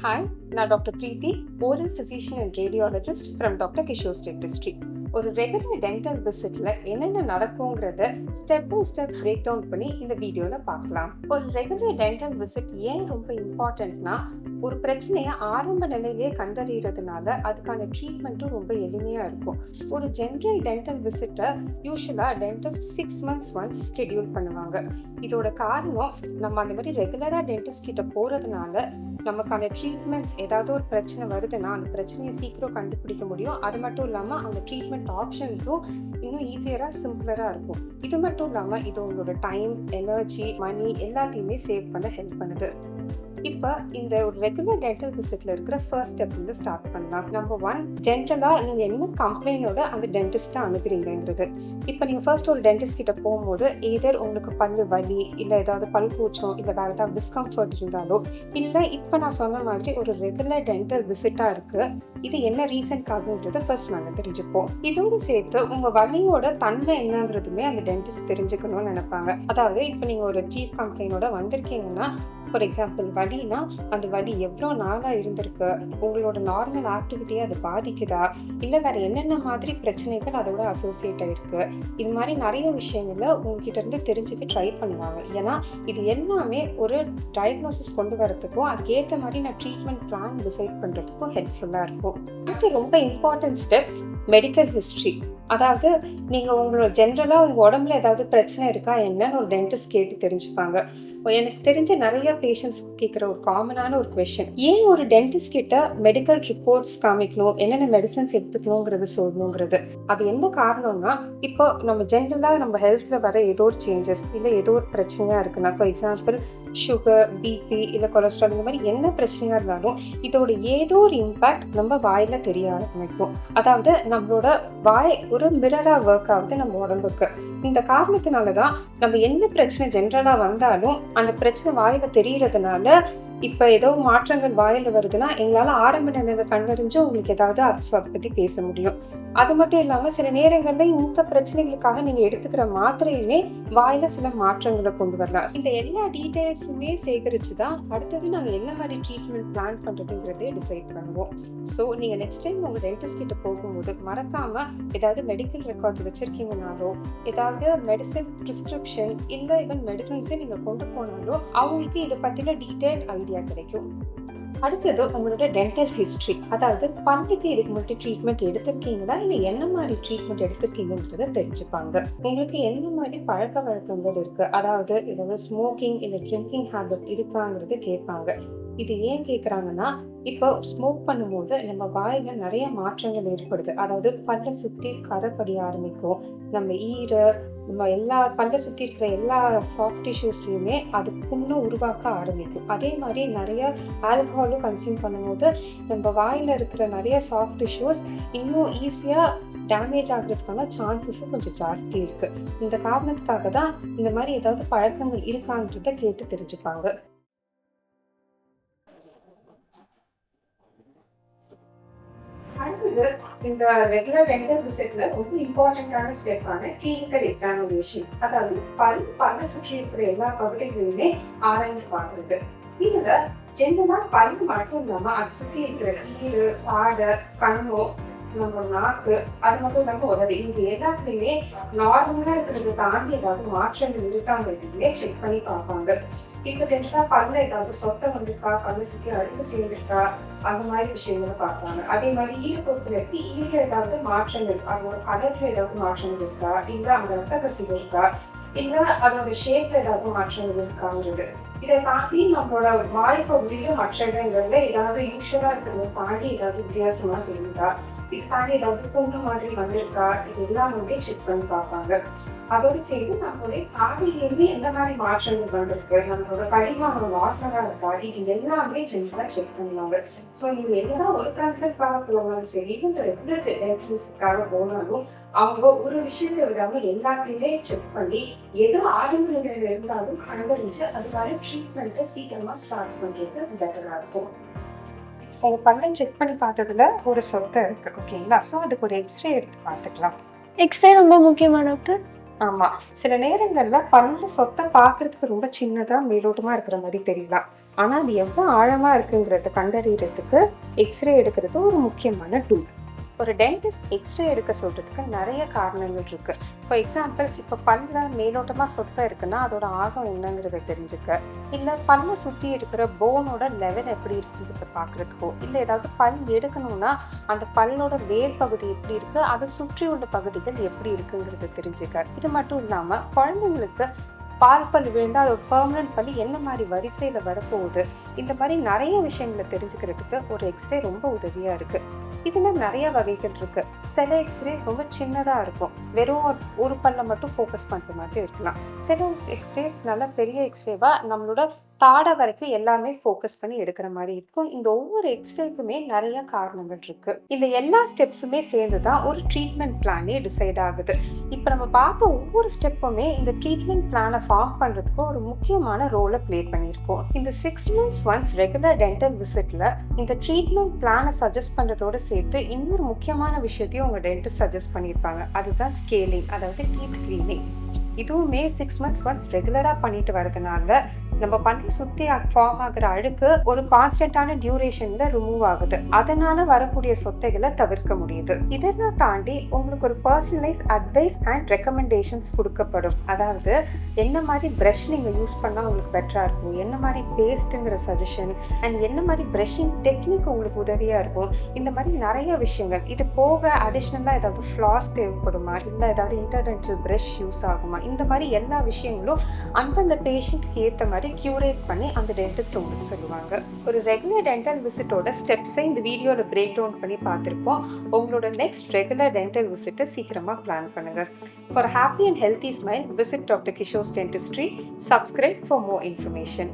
Hi, நான் doctor Preethi, oral physician and radiologist from Dr. Kishor's Dentistry. ஒரு regular dental விசிட்ல என்னென்ன நடக்குங்கிறத step by step break down பண்ணி இந்த வீடியோல பார்க்கலாம். ஒரு ரெகுலர் டென்டல் விசிட் ஏன் ரொம்ப இம்பார்ட்டன்ட்னா, ஒரு பிரச்சனையை ஆரம்ப நிலையிலே கண்டறியறதுனால அதுக்கான ட்ரீட்மெண்ட்டும் ரொம்ப எளிமையா இருக்கும். ஒரு ஜென்ரல் டென்டல் விசிட்டை யூஸ்வலா டென்டிஸ்ட் 6 months ஒன்ஸ் ஸ்கெடியூல் பண்ணுவாங்க. இதோட காரணம், நம்ம அந்த மாதிரி ரெகுலரா டென்டிஸ்ட் கிட்ட போறதுனால நமக்கான ட்ரீட்மெண்ட்ஸ் ஏதாவது ஒரு பிரச்சனை வருதுன்னா அந்த பிரச்சனையை சீக்கிரம் கண்டுபிடிக்க முடியும். அது மட்டும் இல்லாமல் அந்த ட்ரீட்மெண்ட் ஆப்ஷன்ஸும் இன்னும் ஈஸியராக சிம்பிளராக இருக்கும். இது மட்டும் இல்லாமல் இது உங்களோட டைம், எனர்ஜி, மணி எல்லாத்தையுமே சேவ் பண்ண ஹெல்ப் பண்ணுது. இப்போ இந்த ஒரு ரெகுலர் டென்டல் விசிட்ல இருக்கிற ஃபர்ஸ்ட் ஸ்டெப் வந்து ஸ்டார்ட் பண்ணலாம். நம்பர் 1, ஜென்ரலாக நீங்கள் என்ன கம்ப்ளைண்டோட அந்த டென்டிஸ்ட்டை அணுகிறீங்கிறது. இப்போ நீங்கள் ஃபர்ஸ்ட் ஒரு டென்டிஸ்ட் கிட்ட போகும்போது எதர் உங்களுக்கு பல்லு வலி, இல்லை ஏதாவது பல் பூச்சம், இல்லை வேறு ஏதாவது டிஸ்கம்ஃபர்ட் இருந்தாலோ, இல்லை இப்போ நான் சொன்ன மாதிரி ஒரு ரெகுலர் டென்டல் விசிட்டாக இருக்குது, இது என்ன ரீசன்காகன்றதை ஃபர்ஸ்ட் நாங்கள் தெரிஞ்சுப்போம். இதோடு சேர்த்து உங்கள் வலியோட தன்மை என்னங்கிறதுமே அந்த டென்டிஸ்ட் தெரிஞ்சுக்கணும்னு நினைப்பாங்க. அதாவது இப்போ நீங்கள் ஒரு சீஃப் கம்ப்ளைண்டோட வந்திருக்கீங்கன்னா, ஃபார் எக்ஸாம்பிள் வலினா அந்த வலி எவ்வளோ நாளாக இருந்திருக்கு, உங்களோட நார்மல் ஆக்டிவிட்டியை அது பாதிக்குதா, இல்லை வேறு என்னென்ன மாதிரி பிரச்சனைகள் அதோட அசோசியேட் ஆகிருக்கு, இது மாதிரி நிறைய விஷயங்களை உங்ககிட்ட இருந்து தெரிஞ்சுக்க ட்ரை பண்ணுவாங்க. ஏன்னா இது எல்லாமே ஒரு டயக்னோசிஸ் கொண்டு வரதுக்கும் அதுக்கேற்ற மாதிரி நான் ட்ரீட்மெண்ட் பிளான் டிசைட் பண்ணுறதுக்கும் ஹெல்ப்ஃபுல்லாக இருக்கும். அடுத்து ரொம்ப இம்பார்ட்டன்ட் ஸ்டெப் மெடிக்கல் ஹிஸ்ட்ரி. அதாவது நீங்கள் உங்களோட ஜென்ரலாக உங்கள் உடம்புல ஏதாவது பிரச்சனை இருக்கா என்னன்னு ஒரு டென்டிஸ்ட் கேட்டு தெரிஞ்சுப்பாங்க. எனக்கு தெரிஞ்ச நிறைய பேஷண்ட்ஸ் கேட்குற ஒரு காமனான ஒரு கொஸ்டின், ஏன் ஒரு டென்டிஸ்ட் கிட்ட மெடிக்கல் ரிப்போர்ட்ஸ் காமிக்கணும், என்னென்ன மெடிசன்ஸ் எடுத்துக்கணுங்கிறது சொல்லணுங்கிறது. அது என்ன காரணம்னா, இப்போ நம்ம ஜென்ரலாக நம்ம ஹெல்த்தில் வர ஏதோ ஒரு சேஞ்சஸ், இல்லை ஏதோ ஒரு பிரச்சனையாக இருக்குன்னா, ஃபார் எக்ஸாம்பிள் சுகர், பிபி, இல்லை கொலஸ்ட்ரால், இந்த மாதிரி என்ன பிரச்சனையாக இருந்தாலும் இதோட ஏதோ ஒரு இம்பேக்ட் நம்ம வாயில் தெரிய ஆரம்பிக்கும். அதாவது நம்மளோட வாய் ஒரு மிரராக ஒர்க் ஆகுது நம்ம உடம்புக்கு. இந்த காரணத்தினால தான் நம்ம என்ன பிரச்சனை ஜென்ரலாக வந்தாலும் அந்த பிரச்சனை வாயில தெரியறதுனால, இப்போ ஏதோ மாற்றங்கள் வாயில வருதுன்னா எங்களால் ஆரம்ப நிலையில கண்டறிஞ்சு உங்களுக்கு ஏதாவது அதை பற்றி பேச முடியும். அது மட்டும் இல்லாமல் சில நேரங்களில் இந்த பிரச்சனைகளுக்காக நீங்கள் எடுத்துக்கிற மாத்திரையுமே வாயில சில மாற்றங்களை கொண்டு வரலாம். இந்த எல்லா டீட்டெயில்ஸுமே சேகரித்து தான் அடுத்தது நாங்கள் என்ன மாதிரி ட்ரீட்மெண்ட் பிளான் பண்ணுறதுங்கிறதே டிசைட் பண்ணுவோம். ஸோ நீங்கள் நெக்ஸ்ட் டைம் உங்கள் டென்டிஸ்ட் கிட்ட போகும்போது மறக்காமல் ஏதாவது மெடிக்கல் ரெக்கார்ட்ஸ் வச்சுருக்கீங்கனாலோ, ஏதாவது மெடிசன் ப்ரிஸ்கிரிப்ஷன், இல்லை ஈவன் மெடிசன்ஸே நீங்கள் கொண்டு போனாலோ அவங்களுக்கு இதை பற்றின டீட்டெயில் ஐடியா கிடைக்கும். அடுத்தது உங்களோட டென்டல் ஹிஸ்ட்ரி. அதாவது பல்லுக்கு இதுக்கு மட்டும் ட்ரீட்மெண்ட் எடுத்திருக்கீங்களா, இல்லை என்ன மாதிரி ட்ரீட்மெண்ட் எடுத்திருக்கீங்கன்றத தெரிஞ்சுப்பாங்க. உங்களுக்கு என்ன மாதிரி பழக்க வழக்கங்கள் இருக்கு, அதாவது ஏதாவது ஸ்மோக்கிங் இல்லை ட்ரிங்கிங் ஹேபிட் இருக்காங்கிறது கேட்பாங்க. இது ஏன் கேட்குறாங்கன்னா, இப்போ ஸ்மோக் பண்ணும்போது நம்ம வாயில நிறைய மாற்றங்கள் ஏற்படுது. அதாவது பல்லை சுற்றி கரை படிய ஆரம்பிக்கும், நம்ம நம்ம எல்லா பல்லை சுற்றி இருக்கிற எல்லா சாஃப்ட் டிஷ்யூஸ்லையுமே அது புண்ணை உருவாக்க ஆரம்பிக்கும். அதே மாதிரி நிறைய ஆல்கஹாலும் கன்சியூம் பண்ணும்போது நம்ம வாயில் இருக்கிற நிறைய சாஃப்ட் டிஷ்யூஸ் இன்னும் ஈஸியாக டேமேஜ் ஆகிறதுக்கான சான்சஸும் கொஞ்சம் ஜாஸ்தி இருக்குது. இந்த காரணத்துக்காக தான் இந்த மாதிரி ஏதாவது பழக்கங்கள் இருக்கான்றதை கேட்டு தெரிஞ்சுப்பாங்க. அடுத்தது இந்த ரெகுலர் டென்டல் விசிட்ல ரொம்ப இம்பார்ட்டன்டான ஸ்டெப்பான கிளினிக்கல் எக்ஸாமினேஷன். அதாவது பல்லை சுற்றி இருக்கிற எல்லா பகுதிகளையுமே ஆராய்ந்து பார்க்கறது. இதுல ஜென்ரலா பல்லு மட்டும் இல்லாம அதை சுற்றி இருக்கிற ஈரு, பாடை, கண்ணோ, நம்ம நாக்கு, அது மட்டும் இல்லாம உதவி, இது எல்லாத்துலயுமே நார்மலா இருக்கிறத தாண்டி ஏதாவது மாற்றங்கள் இருக்காங்கிறதுமே செக் பண்ணி பார்ப்பாங்க. இப்போ ஜென்ரலா பல்ல ஏதாவது சொத்தை வந்திருக்கா, பல்ல சுற்றி அழுக்கு சேர்ந்துருக்கா, அந்த மாதிரி விஷயங்களை பார்ப்பாங்க. அதே மாதிரி ஈரப்பொருத்துல இருக்கு, ஈர ஏதாவது மாற்றங்கள், அதோட கலர்ல ஏதாவது மாற்றங்கள் இருக்கா, இல்லை அந்த ரத்த கசிவு இருக்கா, இல்லை அதோட ஷேப்ல ஏதாவது மாற்றங்கள் இருக்காங்கிறது. இதை தாண்டி நம்மளோட வாய்ப்பகுதியில மற்ற இடங்கள்ல ஏதாவது யூஸ்வலா இருக்கிறத தாண்டி ஏதாவது வித்தியாசமா தெரியுதா, இது தாண்டி ஏதாவது பொண்ணு மாதிரி வந்திருக்கா, இது எல்லாம் வந்து செக் பண்ணி பார்ப்பாங்க. அதோடு சேர்ந்து நம்மளுடைய தாடியிலேருந்து எந்த மாதிரி மாற்றங்கள் வந்திருக்கு, நம்மளோட கடிமானம் நார்மலா இருக்கா, இது எல்லாமே ஜென்ரலா செக் பண்ணுவாங்க. ஸோ நீங்க என்னன்னா ஒரு கன்சல்ட்காக போனாலும் சரி, இந்த ரெகுலர் டென்டிஸ்ட்காக போனாலும் அவங்க ஒரு விஷயத்தை விடாம எல்லாத்தையுமே செக் பண்ணி எது ஆரம்ப நிலையில இருந்தாலும் கண்டறிஞ்சு அதுக்கான ட்ரீட்மெண்ட்டை சீக்கிரமா ஸ்டார்ட் பண்றது பெட்டரா இருக்கும். உங்க பல்லை செக் பண்ணி பார்த்ததுல ஒரு சொத்தை இருக்கு, ஓகேங்களா? ஸோ அதுக்கு ஒரு எக்ஸ்ரே எடுத்து பார்த்துக்கலாம். எக்ஸ்ரே ரொம்ப முக்கியமா டாக்டர்? ஆமா, சில நேரங்கள்ல பல்ல சொத்தை பார்க்கறதுக்கு ரொம்ப சின்னதா மேலோட்டமா இருக்கிற மாதிரி தெரியலாம். ஆனால் அது எவ்வளோ ஆழமாக இருக்குங்கிறத கண்டறியறதுக்கு எக்ஸ்ரே எடுக்கிறது ஒரு முக்கியமான டூல். ஒரு டென்டிஸ்ட் எக்ஸ்ரே எடுக்க சொல்கிறதுக்கு நிறைய காரணங்கள் இருக்குது. ஃபார் எக்ஸாம்பிள், இப்போ பல்லில் மேலோட்டமாக சொத்தை இருக்குன்னா அதோட ஆழம் என்னங்கிறத தெரிஞ்சுக்க, இல்லை பல்லை சுற்றி இருக்கிற போனோட லெவல் எப்படி இருக்குங்கிறத பார்க்குறதுக்கோ, இல்லை ஏதாவது பல் எடுக்கணும்னா அந்த பல்லோட வேர் பகுதி எப்படி இருக்குது, அதை சுற்றி உள்ள பகுதிகள் எப்படி இருக்குங்கிறத தெரிஞ்சுக்க. இது மட்டும் இல்லாமல் குழந்தைங்களுக்கு பால் பல் விழுந்தால் அதோட பெர்மனன்ட் பல் என்ன மாதிரி வரிசையில் வரப்போகுது, இந்த மாதிரி நிறைய விஷயங்களை தெரிஞ்சுக்கிறதுக்கு ஒரு எக்ஸ்ரே ரொம்ப உதவியாக இருக்குது. இதில் நிறைய வகைகள் இருக்குது. சில எக்ஸ்ரே ரொம்ப சின்னதாக இருக்கும், வெறும் ஒரு பல்லை மட்டும் ஃபோக்கஸ் பண்ணுற மாதிரி இருக்கலாம். சில எக்ஸ்ரேஸ் நல்லா பெரிய எக்ஸ்ரேவாக நம்மளோட தாடை வரைக்கும் எல்லாமே ஃபோக்கஸ் பண்ணி எடுக்கிற மாதிரி இருக்கும். இந்த ஒவ்வொரு எக்ஸ்ரேக்குமே நிறைய காரணங்கள் இருக்கு. இந்த எல்லா ஸ்டெப்ஸுமே சேர்ந்து தான் ஒரு ட்ரீட்மெண்ட் பிளானே டிசைட் ஆகுது. இப்போ நம்ம பார்த்த ஒவ்வொரு ஸ்டெப்புமே இந்த ட்ரீட்மெண்ட் பிளானை ஃபார்ம் பண்ணுறதுக்கு ஒரு முக்கியமான ரோலை ப்ளே பண்ணியிருக்கோம். இந்த 6 months ஒன்ஸ் ரெகுலர் டென்டல் விசிட்ல இந்த ட்ரீட்மெண்ட் பிளானை சஜஸ்ட் பண்ணுறதோடு சேர்த்து இன்னொரு முக்கியமான விஷயத்தையும் உங்கள் டென்டிஸ்ட் சஜஸ்ட் பண்ணியிருப்பாங்க. அதுதான் ஸ்கேலிங், அதாவது டீத் கிளீனிங். இதுவுமே 6 months ஒன்ஸ் ரெகுலராக பண்ணிட்டு வரதுனால நம்ம பல்லை சுற்றி ஃபார்ம் ஆகிற அழுக்கு ஒரு கான்ஸ்டன்டான டியூரேஷன்ல ரிமூவ் ஆகுது. அதனால வரக்கூடிய சொத்தைகளை தவிர்க்க முடியுது. இதெல்லாம் தாண்டி உங்களுக்கு ஒரு பர்சனலைஸ் அட்வைஸ் அண்ட் ரெக்கமெண்டேஷன்ஸ் கொடுக்கப்படும். அதாவது என்ன மாதிரி ப்ரஷ் நீங்கள் யூஸ் பண்ணால் உங்களுக்கு பெட்டராக இருக்கும், என்ன மாதிரி பேஸ்ட்டுங்கிற சஜஷன், அண்ட் என்ன மாதிரி ப்ரஷிங் டெக்னிக் உங்களுக்கு உதவியாக இருக்கும். இந்த மாதிரி நிறைய விஷயங்கள். இது போக அடிஷ்னலாக ஏதாவது ஃப்ளாஸ் தேவைப்படுமா, இல்லை ஏதாவது இன்டர்டென்டல் ப்ரஷ் யூஸ் ஆகுமா, இந்த மாதிரி எல்லா விஷயங்களும் அந்தந்த பேஷண்ட்க்கு ஏற்ற மாதிரி கியூரேட் பண்ணி அந்த டென்டிஸ்ட் உங்களுக்கு சொல்லுவாங்க. ஒரு ரெகுலர் டென்டல் விசிட்டோட ஸ்டெப்ஸை இந்த வீடியோவில் பிரேக் டவுன் பண்ணி பார்த்துருப்போம். உங்களோட நெக்ஸ்ட் ரெகுலர் டென்டல் விசிட்டை சீக்கிரமாக பிளான் பண்ணுங்க. For happy and healthy smile, visit doctor Kishore's dentistry. Subscribe for more information.